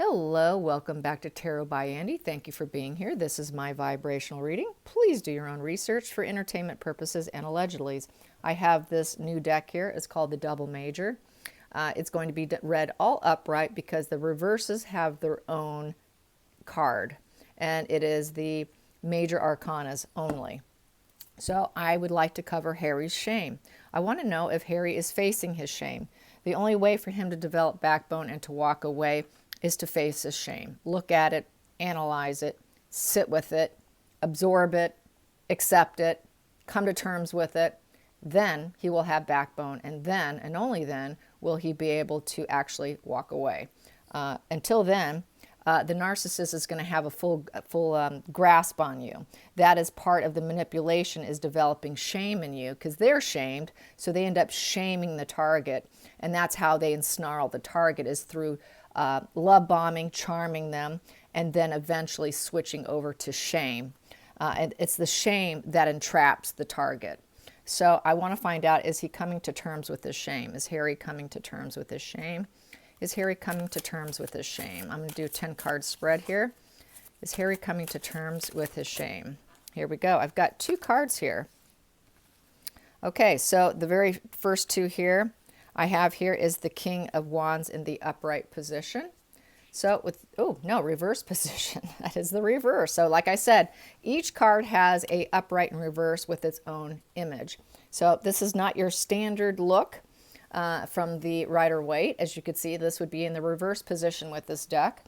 Hello, welcome back to Tarot by Andy. Thank you for being here. This is my vibrational reading. Please do your own research for entertainment purposes and allegedlys. I have this new deck here. It's called the Double Major. It's going to be read all upright because the reverses have their own card, and it is the major arcanas only. So I would like to cover Harry's shame. I want to know if Harry is facing his shame. The only way for him to develop backbone and to walk away is to face his shame. Look at it, analyze it, sit with it, absorb it, accept it, come to terms with it. Then he will have backbone, and then, and only then, will he be able to actually walk away. Until then, the narcissist is going to have a full grasp on you. That is part of the manipulation, is developing shame in you because they're shamed, so they end up shaming the target, and that's how they ensnarl the target, is through love bombing, charming them, and then eventually switching over to shame. And it's the shame that entraps the target. So I want to find out, is he coming to terms with his shame? Is Harry coming to terms with his shame? Is Harry coming to terms with his shame? I'm going to do a 10-card spread here. Is Harry coming to terms with his shame? Here we go. I've got 2 cards here. Okay, so the very first 2 here I have here is the King of Wands in the upright position. So with, oh, no, reverse position. That is the reverse. So like I said, each card has a upright and reverse with its own image. So this is not your standard look from the Rider-Waite. As you can see, this would be in the reverse position with this deck.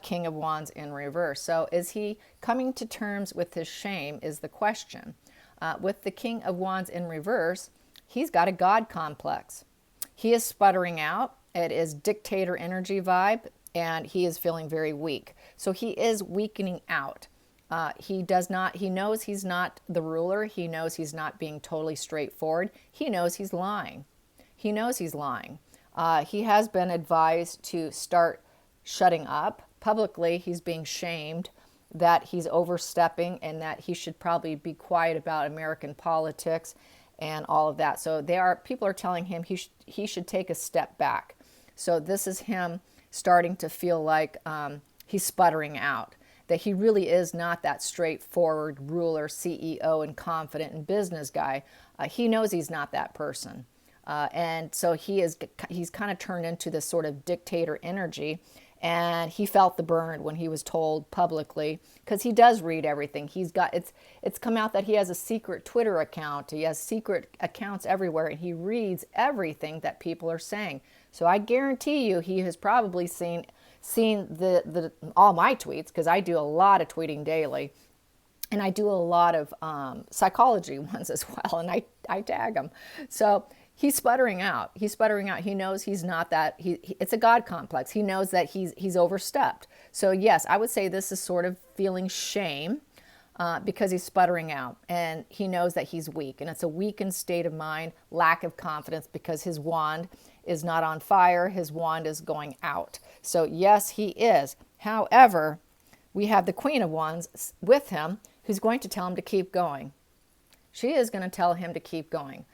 King of Wands in reverse. So is he coming to terms with his shame is the question. With the King of Wands in reverse, he's got a God complex. He is sputtering out. It is dictator energy vibe, and he is feeling very weak. So he is weakening out. He knows he's not the ruler. He knows he's not being totally straightforward. He knows he's lying. He knows he's lying. He has been advised to start shutting up. Publicly, he's being shamed that he's overstepping and that he should probably be quiet about American politics and all of that. So people are telling him he should take a step back. So this is him starting to feel like he's sputtering out, that he really is not that straightforward ruler, CEO, and confident and business guy. He knows he's not that person. And so he's kind of turned into this sort of dictator energy, and he felt the burn when he was told publicly, because he does read everything. It's come out that he has a secret Twitter account. He has secret accounts everywhere, and he reads everything that people are saying. So I guarantee you he has probably seen all my tweets, because I do a lot of tweeting daily. And I do a lot of psychology ones as well, and I tag them. So he's sputtering out. He's sputtering out. He knows he's not that. It's a God complex. He knows that he's overstepped. So yes, I would say this is sort of feeling shame because he's sputtering out, and he knows that he's weak, and it's a weakened state of mind, lack of confidence, because his wand is not on fire. His wand is going out. So yes, he is. However, we have the Queen of Wands with him, who's going to tell him to keep going. She is going to tell him to keep going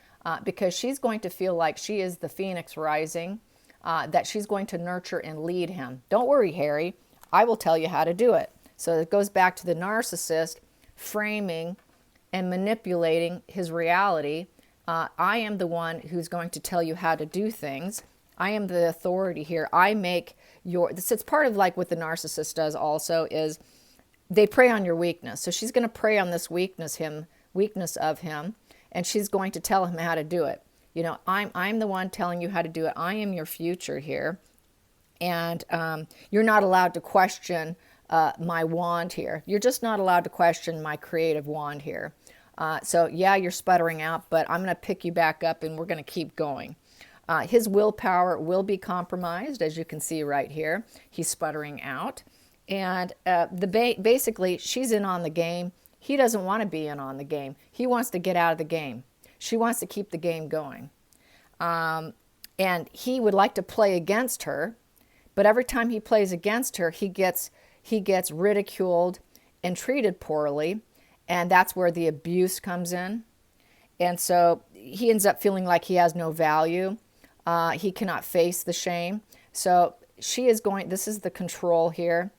because she's going to feel like she is the phoenix rising, that she's going to nurture and lead him. Don't worry, Harry. I will tell you how to do it. So it goes back to the narcissist framing and manipulating his reality. I am the one who's going to tell you how to do things. I am the authority here. I make it's part of like what the narcissist does also, is they prey on your weakness. So she's going to prey on this weakness of him, and she's going to tell him how to do it. You know, I'm the one telling you how to do it. I am your future here, and you're not allowed to question my wand here. You're just not allowed to question my creative wand here. So yeah, you're sputtering out, but I'm going to pick you back up, and we're going to keep going. His willpower will be compromised, as you can see right here. He's sputtering out. And basically, she's in on the game. He doesn't want to be in on the game. He wants to get out of the game. She wants to keep the game going. And he would like to play against her, but every time he plays against her, he gets ridiculed and treated poorly, and that's where the abuse comes in. And so he ends up feeling like he has no value. He cannot face the shame. So she is going, this is the control here.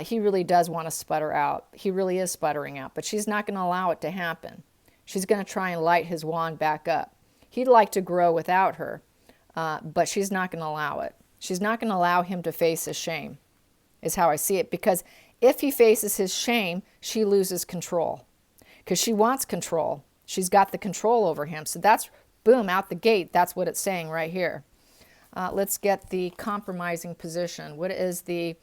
He really does want to sputter out. He really is sputtering out, but she's not going to allow it to happen. She's going to try and light his wand back up. He'd like to grow without her, but she's not going to allow it. She's not going to allow him to face his shame, is how I see it, because if he faces his shame, she loses control, because she wants control. She's got the control over him. So that's, boom, out the gate. That's what it's saying right here. Let's get the compromising position. What is the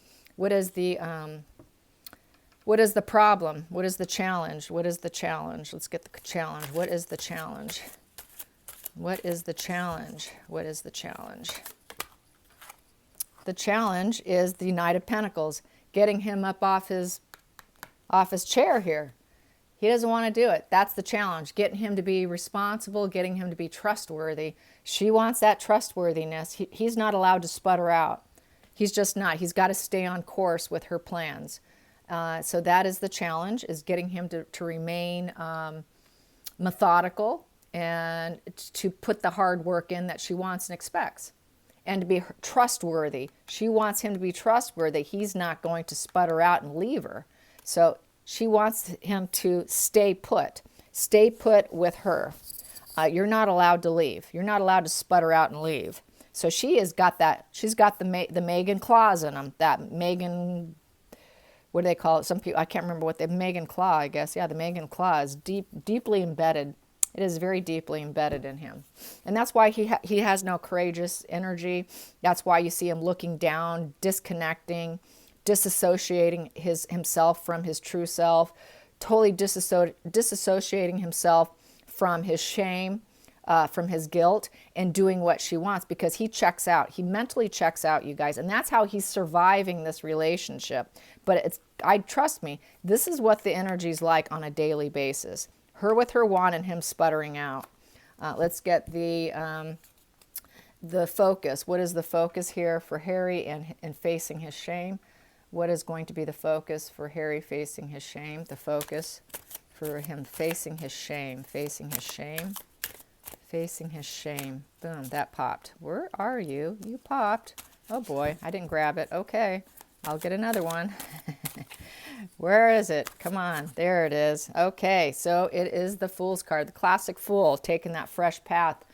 problem? What is the challenge? What is the challenge? Let's get the challenge. What is the challenge? What is the challenge? What is the challenge? The challenge is the Knight of Pentacles, getting him up off his chair here. He doesn't want to do it. That's the challenge, getting him to be responsible, getting him to be trustworthy. She wants that trustworthiness. He's not allowed to sputter out. He's just not. He's got to stay on course with her plans. So that is the challenge, is getting him to remain methodical and to put the hard work in that she wants and expects, and to be trustworthy. She wants him to be trustworthy. He's not going to sputter out and leave her. So she wants him to stay put with her. You're not allowed to leave. You're not allowed to sputter out and leave. So she has got that. She's got the Megan claws in them. That Megan, what do they call it? Some people, I can't remember what the Megan claw, I guess. Yeah, the Megan claw is deeply embedded. It is very deeply embedded in him. And that's why he has no courageous energy. That's why you see him looking down, disconnecting, disassociating himself from his true self, totally disassociating himself from his shame, from his guilt, and doing what she wants, because he checks out. He mentally checks out, you guys, and that's how he's surviving this relationship. But trust me, this is what the energy's like on a daily basis. Her with her wand and him sputtering out. Let's get the focus. What is the focus here for Harry and facing his shame? What is going to be the focus for Harry facing his shame? The focus for him facing his shame, facing his shame. Facing his shame. Boom, that popped. Where are you? You popped. Oh boy, I didn't grab it. Okay, I'll get another one. Where is it? Come on, there it is. Okay, so it is the Fool's card, the classic Fool, taking that fresh path,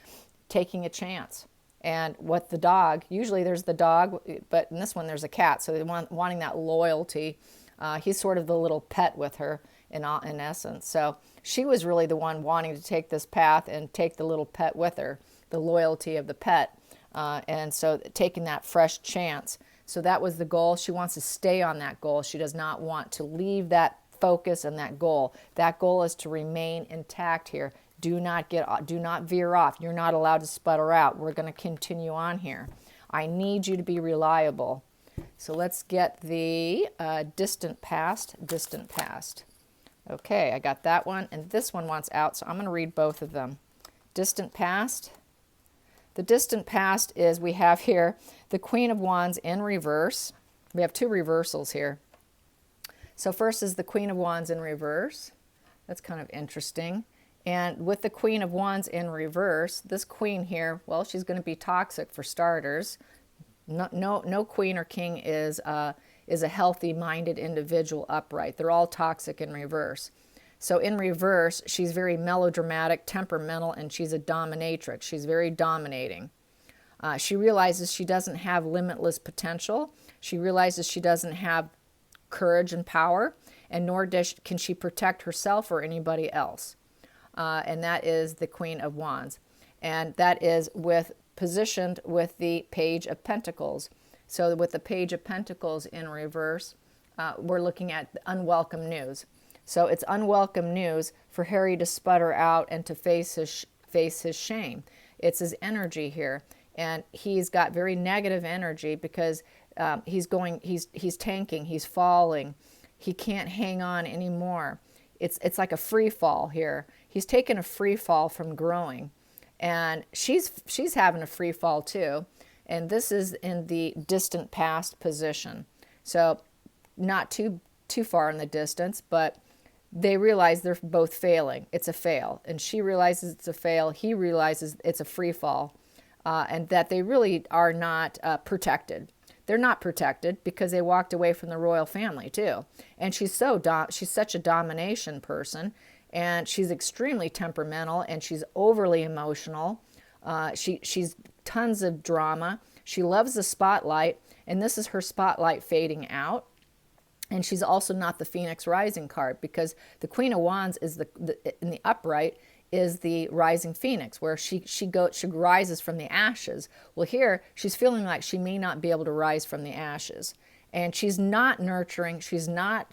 taking a chance. And what the dog, usually there's the dog, but in this one there's a cat, so they wanting that loyalty. He's sort of the little pet with her in essence. So she was really the one wanting to take this path and take the little pet with her, the loyalty of the pet. And so taking that fresh chance. So that was the goal. She wants to stay on that goal. She does not want to leave that focus and that goal. That goal is to remain intact here. Do not veer off. You're not allowed to sputter out. We're going to continue on here. I need you to be reliable. So let's get the distant past, distant past. Okay, I got that one, and this one wants out, so I'm going to read both of them. Distant past. The distant past is, we have here the Queen of Wands in reverse. We have two reversals here. So first is the Queen of Wands in reverse. That's kind of interesting. And with the Queen of Wands in reverse, this queen here, well, she's going to be toxic for starters. No queen or king is a healthy-minded individual upright. They're all toxic in reverse. So in reverse, she's very melodramatic, temperamental, and she's a dominatrix. She's very dominating. She realizes she doesn't have limitless potential. She realizes she doesn't have courage and power, and nor can she protect herself or anybody else. And that is the Queen of Wands. And that is positioned with the Page of Pentacles. So with the Page of Pentacles in reverse, we're looking at unwelcome news. So it's unwelcome news for Harry to sputter out and to face his shame. It's his energy here, and he's got very negative energy because he's tanking, he's falling, he can't hang on anymore. It's like a free fall here. He's taken a free fall from growing, and she's having a free fall too. And this is in the distant past position, so not too far in the distance, but they realize they're both failing. It's a fail. And she realizes it's a fail. He realizes it's a free fall, and that they really are not protected. they're not protected because they walked away from the royal family too. And she's such a domination person, and she's extremely temperamental, and she's overly emotional. She's tons of drama. She loves the spotlight, and this is her spotlight fading out. And she's also not the Phoenix Rising card, because the Queen of Wands is in the upright is the rising phoenix, where she rises from the ashes. Well, here she's feeling like she may not be able to rise from the ashes, and she's not nurturing. She's not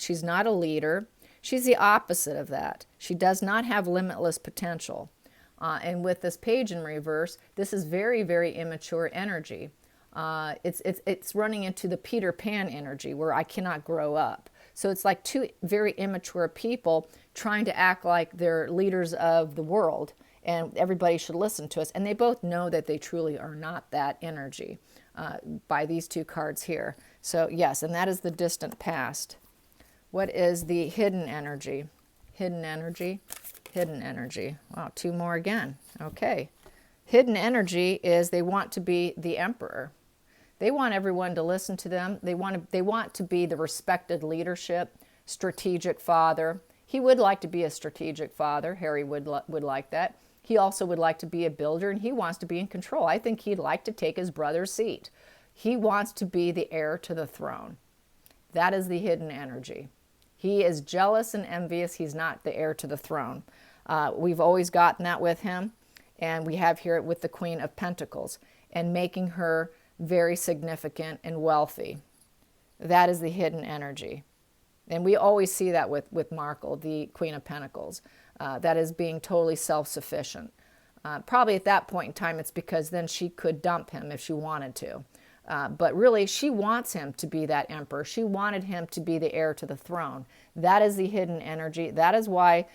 a leader. She's the opposite of that. She does not have limitless potential. And with this page in reverse, this is very, very immature energy. It's running into the Peter Pan energy, where I cannot grow up. So it's like two very immature people trying to act like they're leaders of the world, and everybody should listen to us. And they both know that they truly are not that energy by these two cards here. So yes, and that is the distant past. What is the hidden energy? Hidden energy, hidden energy. Wow, two more again. Okay. Hidden energy is they want to be the emperor. They want everyone to listen to them. They want to be the respected leadership, strategic father. He would like to be a strategic father. Harry would like that. He also would like to be a builder, and he wants to be in control. I think he'd like to take his brother's seat. He wants to be the heir to the throne. That is the hidden energy. He is jealous and envious. He's not the heir to the throne. We've always gotten that with him, and we have here with the Queen of Pentacles, and making her very significant and wealthy. That is the hidden energy. And we always see that with Markle, the Queen of Pentacles. That is being totally self-sufficient. Probably at that point in time, it's because then she could dump him if she wanted to. But really, she wants him to be that emperor. She wanted him to be the heir to the throne. That is the hidden energy. That is why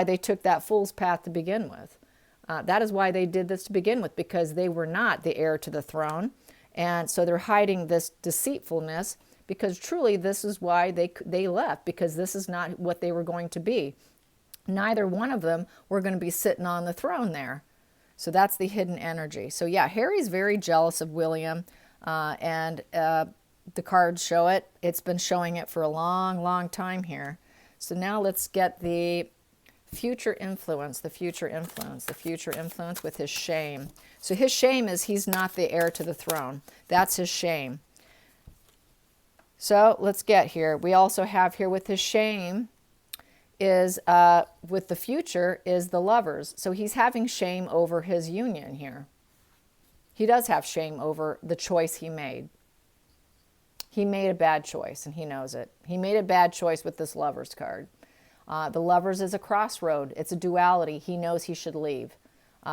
they took that fool's path to begin with. That is why they did this to begin with, because they were not the heir to the throne. And so they're hiding this deceitfulness, because truly this is why they left, because this is not what they were going to be. Neither one of them were going to be sitting on the throne there. So that's the hidden energy. So yeah, Harry's very jealous of William, and the cards show it. It's been showing it for a long, long time here. So now let's get the future influence, the future influence with his shame. So his shame is he's not the heir to the throne. That's his shame. So let's get here. We also have here with his shame is, with the future, is the Lovers. So he's having shame over his union here. He does have shame over the choice he made. He made a bad choice, and he knows it. He made a bad choice with this Lovers card. The Lovers is a crossroad. It's a duality. He knows he should leave.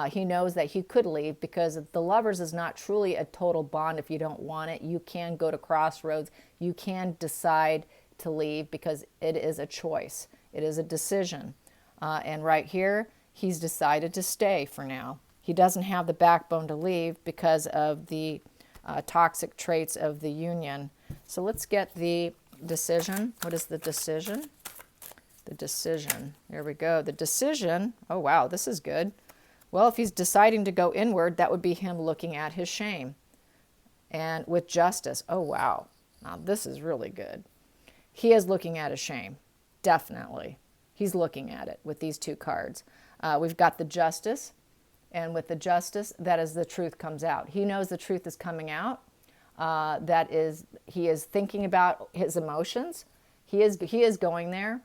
He knows that he could leave, because the Lovers is not truly a total bond if you don't want it. You can go to crossroads. You can decide to leave, because it is a choice. It is a decision. And right here, he's decided to stay for now. He doesn't have the backbone to leave because of the toxic traits of the union. So let's get the decision. What is the decision? The decision. There we go. The decision. Oh, wow, this is good. Well, if he's deciding to go inward, that would be him looking at his shame. And with justice. Oh, wow. Now, this is really good. He is looking at his shame. Definitely. He's looking at it with these two cards. We've got the Justice. And with the Justice, that is the truth comes out. He knows the truth is coming out. He is thinking about his emotions. He is going there.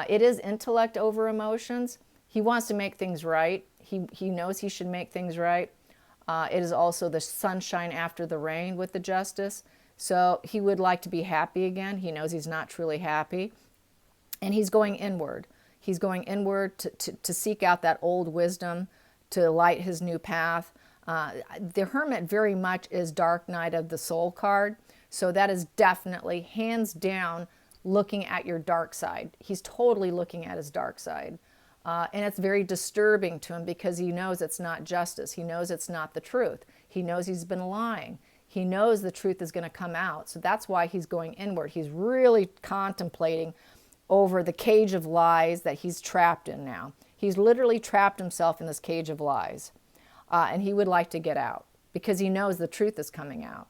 It is intellect over emotions. He wants to make things right. He knows he should make things right. It is also the sunshine after the rain with the Justice. So he would like to be happy again. He knows he's not truly happy. And he's going inward. He's going inward to seek out that old wisdom, to light his new path. The Hermit very much is Dark Night of the Soul card. So that is definitely, hands down, looking at your dark side. He's totally looking at his dark side. And it's very disturbing to him, because he knows it's not justice. He knows it's not the truth. He knows he's been lying. He knows the truth is going to come out. So that's why he's going inward. He's really contemplating over the cage of lies that he's trapped in now. He's literally trapped himself in this cage of lies. And he would like to get out, because he knows the truth is coming out.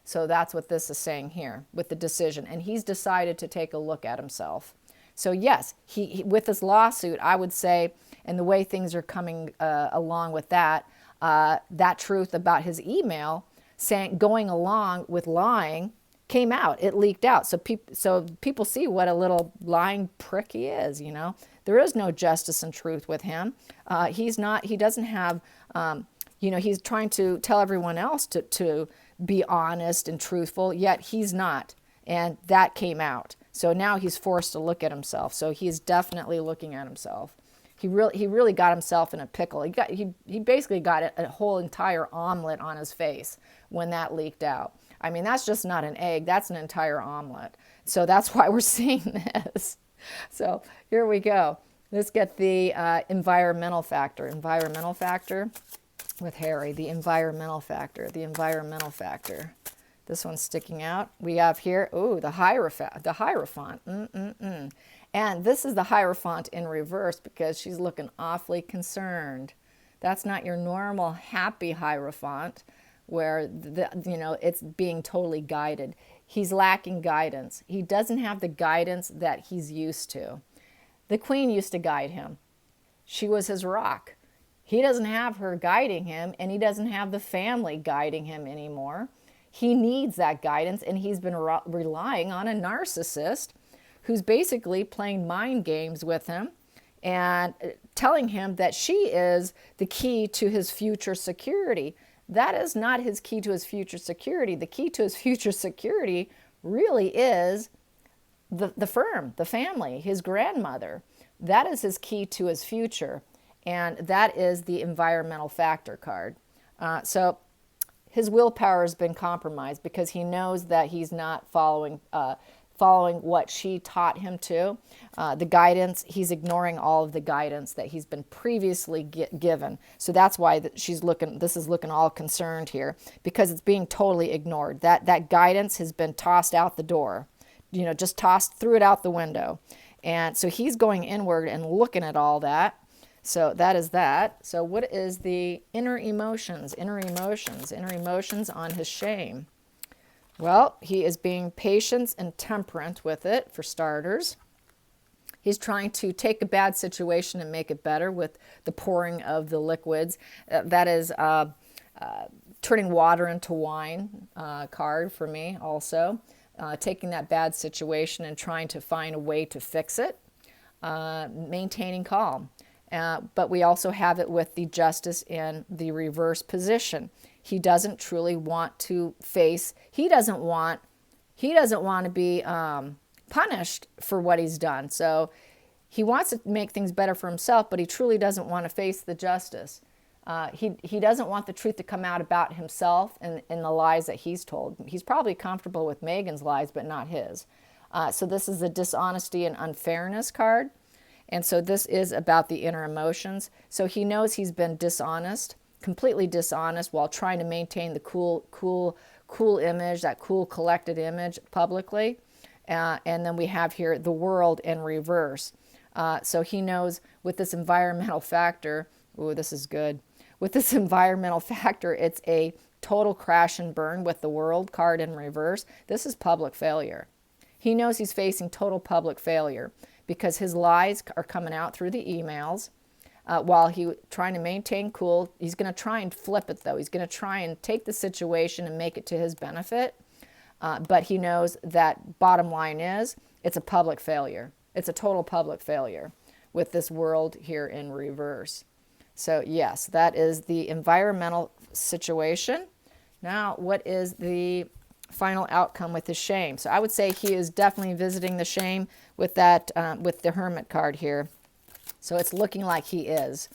So that's what this is saying here with the decision. And he's decided to take a look at himself. So yes, he with this lawsuit, I would say, and the way things are coming along with that, that truth about his email saying going along with lying came out. It leaked out. So people see what a little lying prick he is. You know, there is no justice and truth with him. He's not. He doesn't have. You know, he's trying to tell everyone else to be honest and truthful, yet he's not. And that came out. So now he's forced to look at himself. So he's definitely looking at himself. He really got himself in a pickle. He basically got a whole entire omelet on his face when that leaked out. I mean, that's just not an egg. That's an entire omelet. So that's why we're seeing this. So here we go. Let's get the environmental factor. Environmental factor with Harry. The environmental factor. The environmental factor. This one's sticking out. We have here, ooh, the Hierophant. The Hierophant. And this is the Hierophant in reverse because she's looking awfully concerned. That's not your normal happy Hierophant where it's being totally guided. He's lacking guidance. He doesn't have the guidance that he's used to. The Queen used to guide him. She was his rock. He doesn't have her guiding him, and he doesn't have the family guiding him anymore. He needs that guidance, and he's been relying on a narcissist who's basically playing mind games with him and telling him that she is the key to his future security. That is not his key to his future security. The key to his future security really is the firm, the family, his grandmother. That is his key to his future, and that is the environmental factor card. So his willpower has been compromised because he knows that he's not following what she taught him to. The guidance, he's ignoring all of the guidance that he's been previously given. So that's why this is looking all concerned here, because it's being totally ignored. That guidance has been tossed out the door, just threw it out the window. And so he's going inward and looking at all that. So that is that. So what is the inner emotions? Inner emotions on his shame. Well, he is being patient and temperate with it, for starters. He's trying to take a bad situation and make it better with the pouring of the liquids. That is turning water into wine card for me also. Taking that bad situation and trying to find a way to fix it. Maintaining calm. But we also have it with the justice in the reverse position. He doesn't truly want to face, he doesn't want to be punished for what he's done. So he wants to make things better for himself, but he truly doesn't want to face the justice. He doesn't want the truth to come out about himself and the lies that he's told. He's probably comfortable with Megan's lies, but not his. So this is the dishonesty and unfairness card. And so this is about the inner emotions. So he knows he's been dishonest, completely dishonest, while trying to maintain the cool image, that cool collected image publicly. And then we have here the world in reverse. So he knows with this environmental factor, ooh, this is good. With this environmental factor, it's a total crash and burn with the world card in reverse. This is public failure. He knows he's facing total public failure because his lies are coming out through the emails. While he's trying to maintain cool, he's going to try and flip it, though. He's going to try and take the situation and make it to his benefit. But he knows that bottom line is it's a public failure. It's a total public failure with this world here in reverse. So yes, that is the environmental situation. Now, what is the final outcome with his shame? So I would say he is definitely visiting the shame with that, with the Hermit card here. So it's looking like he is.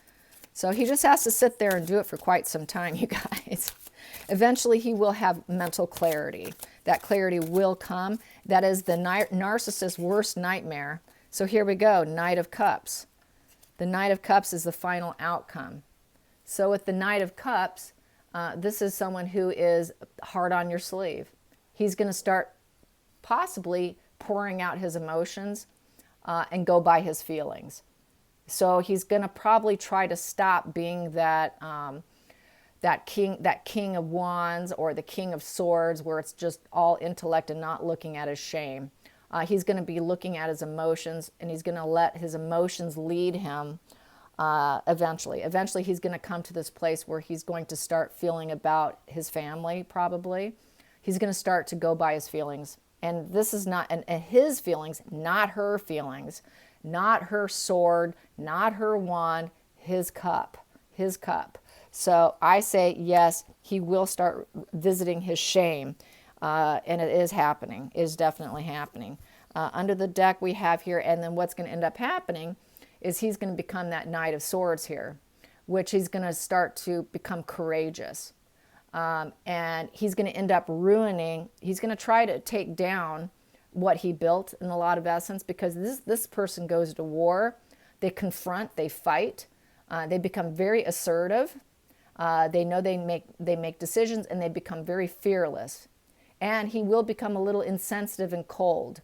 So he just has to sit there and do it for quite some time, you guys. Eventually he will have mental clarity. That clarity will come. That is the narcissist's worst nightmare. So here we go, Knight of Cups. The Knight of Cups is the final outcome. So with the Knight of Cups, this is someone who is hard on your sleeve. He's going to start possibly pouring out his emotions and go by his feelings. So he's going to probably try to stop being that that king of wands or the king of swords, where it's just all intellect and not looking at his shame. He's going to be looking at his emotions, and he's going to let his emotions lead him eventually. Eventually, he's going to come to this place where he's going to start feeling about his family, probably. He's going to start to go by his feelings. And this is not, and his feelings, not her feelings, not her sword, not her wand, his cup, his cup. So I say, yes, he will start visiting his shame. And it is happening, it is definitely happening. Under the deck we have here, and then what's going to end up happening is he's going to become that Knight of Swords here, which he's going to start to become courageous. And he's going to end up ruining, he's going to try to take down what he built in a lot of essence, because this person goes to war, they confront, they fight, they become very assertive, they know they make decisions, and they become very fearless. And he will become a little insensitive and cold,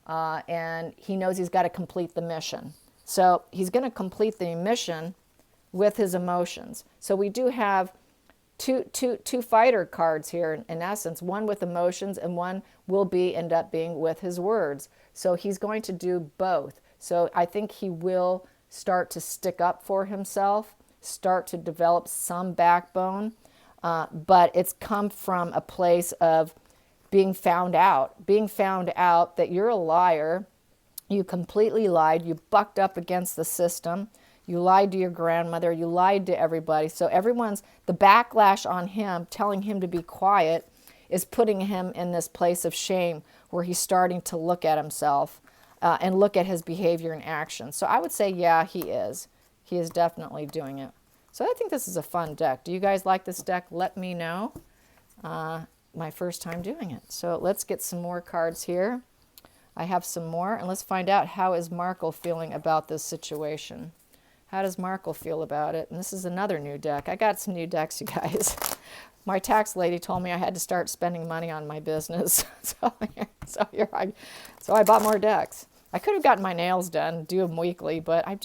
and he knows he's got to complete the mission. So he's going to complete the mission with his emotions. So we do have two fighter cards here in essence, one with emotions and one will end up being with his words. So he's going to do both. So I think he will start to stick up for himself, start to develop some backbone, but it's come from a place of being found out that you're a liar. You completely lied. You bucked up against the system. You lied to your grandmother. You lied to everybody. So the backlash on him, telling him to be quiet, is putting him in this place of shame where he's starting to look at himself and look at his behavior and actions. So I would say, yeah, he is. He is definitely doing it. So I think this is a fun deck. Do you guys like this deck? Let me know. My first time doing it. So let's get some more cards here. I have some more, and let's find out, how is Markle feeling about this situation? How does Markle feel about it? And this is another new deck. I got some new decks, you guys. My tax lady told me I had to start spending money on my business. So I bought more decks. I could have gotten my nails done, do them weekly, but I'm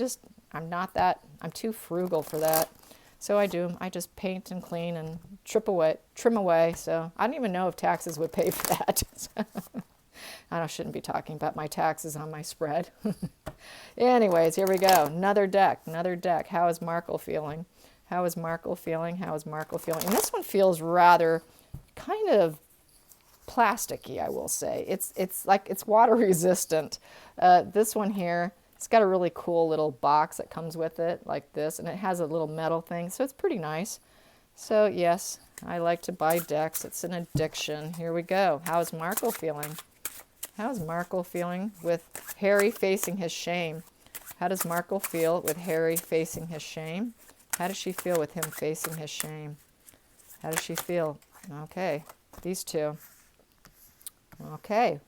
too frugal for that. So I do them. I just paint and clean and trim away. So I don't even know if taxes would pay for that. I shouldn't be talking about my taxes on my spread. Anyways, here we go. Another deck. How is Markle feeling? How is Markle feeling? How is Markle feeling? And this one feels rather kind of plasticky, I will say. It's like it's water resistant. This one here, it's got a really cool little box that comes with it, like this, and it has a little metal thing, so it's pretty nice. So yes, I like to buy decks. It's an addiction. Here we go. How is Markle feeling? How is Markle feeling with Harry facing his shame? How does Markle feel with Harry facing his shame? How does she feel with him facing his shame? How does she feel? Okay, these two. Okay,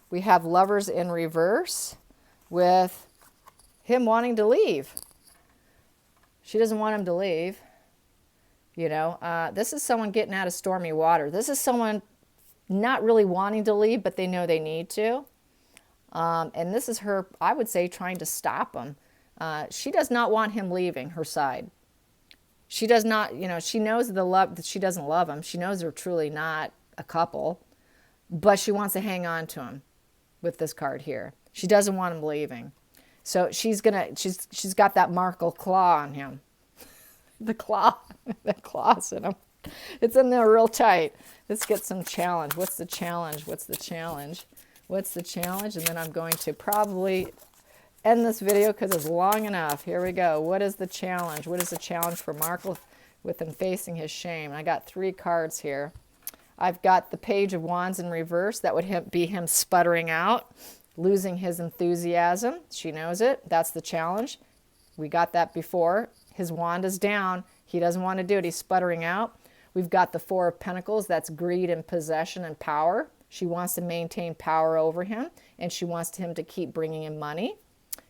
we have Lovers in reverse with him wanting to leave. She doesn't want him to leave. This is someone getting out of stormy water. This is someone not really wanting to leave, but they know they need to. And this is her, I would say, trying to stop him. She does not want him leaving her side. She does not, she knows that she doesn't love him. She knows they're truly not a couple, but she wants to hang on to him with this card here. She doesn't want him leaving. So she's got that Markle claw on him. The claw's in him. It's in there real tight. Let's get some challenge. What's the challenge? And then I'm going to probably end this video because it's long enough. Here we go. What is the challenge? What is the challenge for Markle with him facing his shame? I got 3 cards here. I've got the Page of Wands in reverse. That would be him sputtering out, losing his enthusiasm. She knows it. That's the challenge. We got that before. His wand is down. He doesn't want to do it. He's sputtering out. We've got the 4 of Pentacles. That's greed and possession and power. She wants to maintain power over him, and she wants him to keep bringing in money.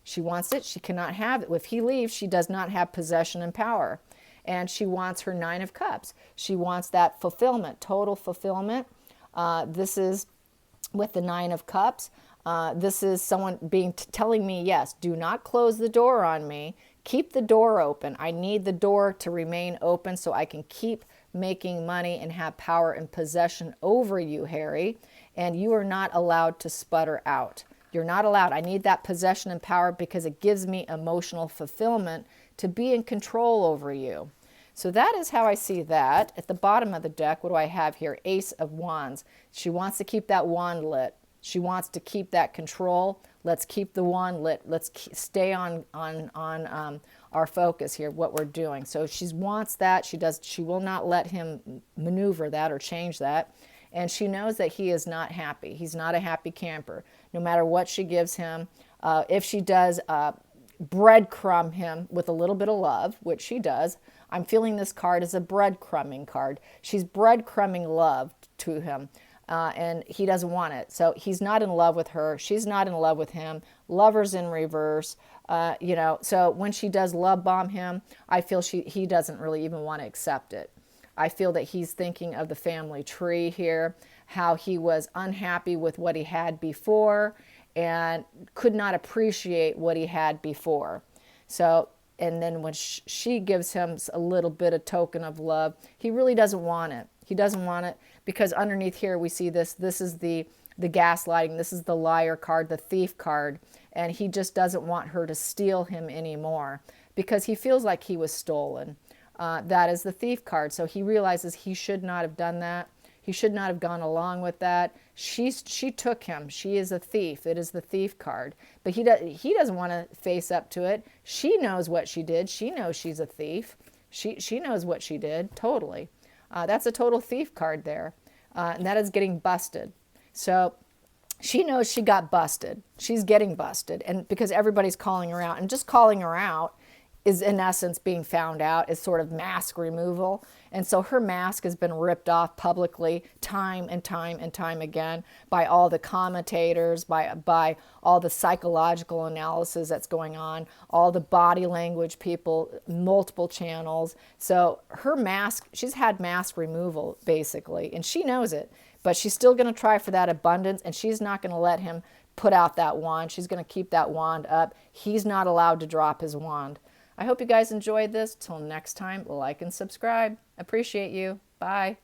She wants it. She cannot have it. If he leaves, she does not have possession and power. And she wants her 9 of Cups. She wants that fulfillment, total fulfillment. This is with the 9 of Cups. This is someone telling me, yes, do not close the door on me. Keep the door open. I need the door to remain open so I can keep making money and have power and possession over you, Harry. And you are not allowed to sputter out. You're not allowed. I need that possession and power because it gives me emotional fulfillment to be in control over you. So that is how I see that. At the bottom of the deck, what do I have here? Ace of Wands. She wants to keep that wand lit. She wants to keep that control. Let's keep the wand lit. Let's stay on our focus here, what we're doing. So she wants that. She will not let him maneuver that or change that. And she knows that he is not happy. He's not a happy camper. No matter what she gives him, if she does breadcrumb him with a little bit of love, which she does, I'm feeling this card as a breadcrumbing card. She's breadcrumbing love to him. And he doesn't want it. So he's not in love with her. She's not in love with him. Lovers in reverse. So when she does love bomb him, I feel he doesn't really even want to accept it. I feel that he's thinking of the family tree here, how he was unhappy with what he had before and could not appreciate what he had before. So, and then when she gives him a little bit of token of love, he really doesn't want it. He doesn't want it because underneath here we see this. This is the gaslighting. This is the liar card, the thief card. And he just doesn't want her to steal him anymore because he feels like he was stolen. That is the thief card. So he realizes he should not have done that. He should not have gone along with that. She took him. She is a thief. It is the thief card. But he doesn't want to face up to it. She knows what she did. She knows she's a thief. She knows what she did, totally. That's a total thief card there. And that is getting busted. So she knows she got busted. She's getting busted. And because everybody's calling her out. And just calling her out is in essence being found out, is sort of mask removal. And so her mask has been ripped off publicly time and time and time again by all the commentators, by all the psychological analysis that's going on, all the body language people, multiple channels. So her mask, she's had mask removal basically, and she knows it, but she's still going to try for that abundance, and she's not going to let him put out that wand. She's going to keep that wand up. He's not allowed to drop his wand. I hope you guys enjoyed this. Till next time, like and subscribe. Appreciate you. Bye.